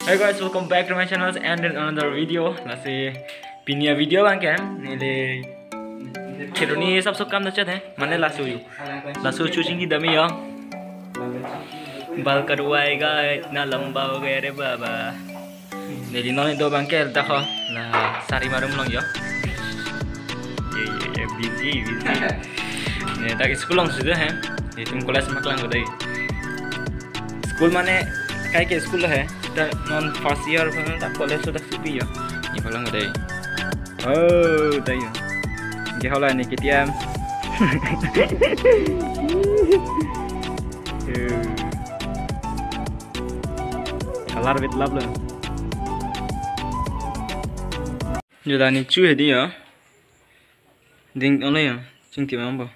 Hey guys, welcome back to my channel and in another video. Nasi pinia video bang kan? Nile Kiruni सब काम नचत है मने लासू चूचिंग की दमी यो बाल कटवाएगा इतना लंबा हो गया रे बाबा नेली नॉन दो बंके देखो ना सारी मारूम लोग यो ये बिजी ने तक स्कूल लोग सुधे हैं ये तुम कॉलेज में क्लास होता है स्कूल माने काहे के स्कूल है नॉन फर्स्ट ईयर पर कॉलेज सुधा सुपी यो ये क्लास होता है oh tayo Cái hậu này cái tiêm Color with love luôn Như là này chui đi hả Đinh ông này hả Chính tìm ông bảo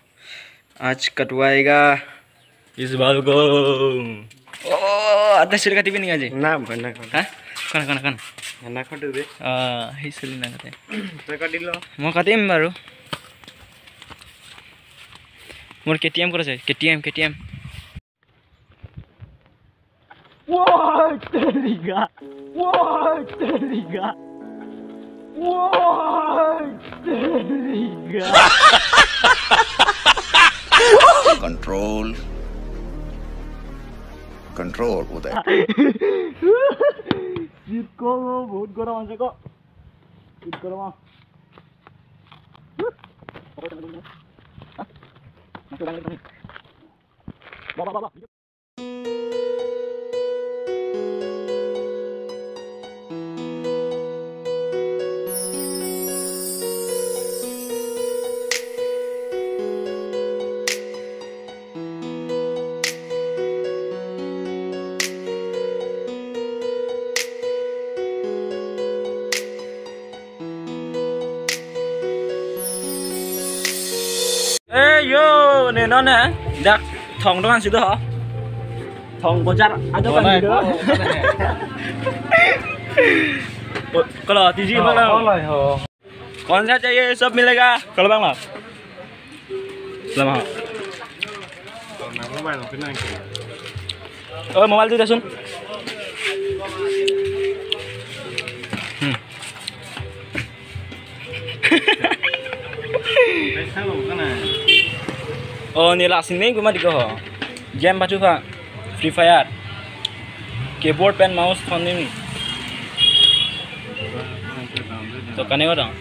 Aaj katwaega Is baal ko Oh Ada sila katipin nga ji Na bana Ha? Kan na khatu be Hei sila na kate Kadilo Mau katim baru Mur KTM karo say KTM Wah teriga Control udah Shit ko बहुत गरम आंसे को Shit गरम आ Bawa yo nih nona dak thong doang situ ha thong bocor ada kan gitu kalau TG kalau कौन सा चाहिए सब मिलेगा kalau bang lah lama oh mobile tuh sun Oh ni lah sini gue mah di kau game baca pak Free Fire keyboard pen mouse phone ini तो कने को dong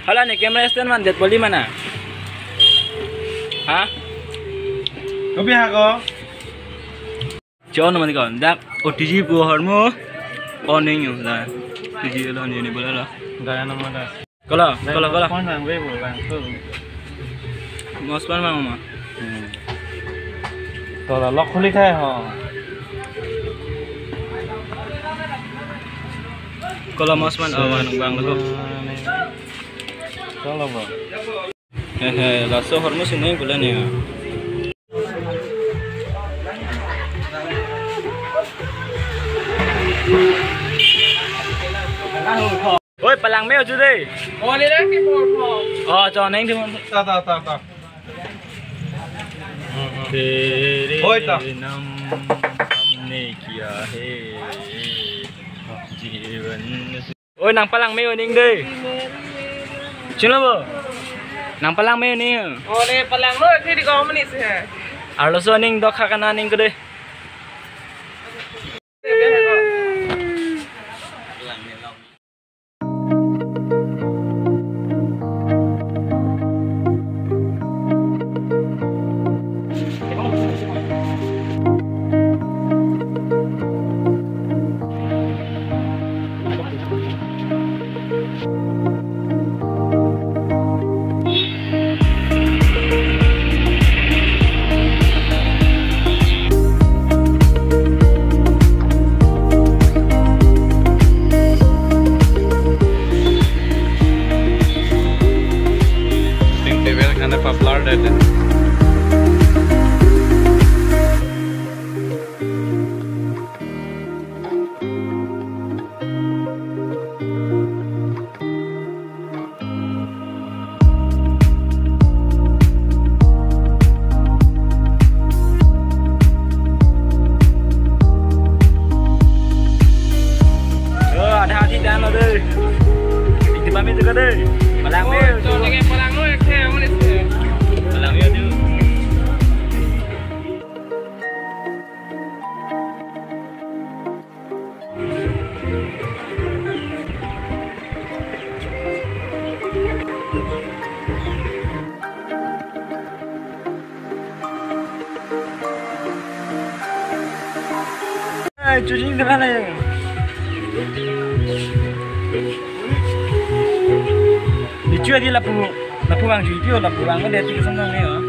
hala nih kamera stand man det boli mana hah Kopi hago John man kau dak OTG gue hormo on ini lah TG lah ni boleh lah Gaya nama dah kalau Kon bang be bo bang tu Mosman mama To la lock khuli khai ho kalau Mosman bang lo Kalau bang lasso hormo sini boleh nih Ôi, bà làng mèo chưa đi? Ôi đây cái bột Cho anh thêm Ta Ôi ta Ôi, nàng palang mèo ninh đi Chứ lắm bơ Nàng palang mèo ninh Oh đây palang lo khi di kau menit sih Arlo so ninh dok hakana ninh ke deh đây. Palang Ôi, đi. cho cái palang nó khe mà đi xe. Palang yêu chứ. Cuci kemana ya? Dijual di lapu bang jual lapu bang kan dia tinggal sana nih ya.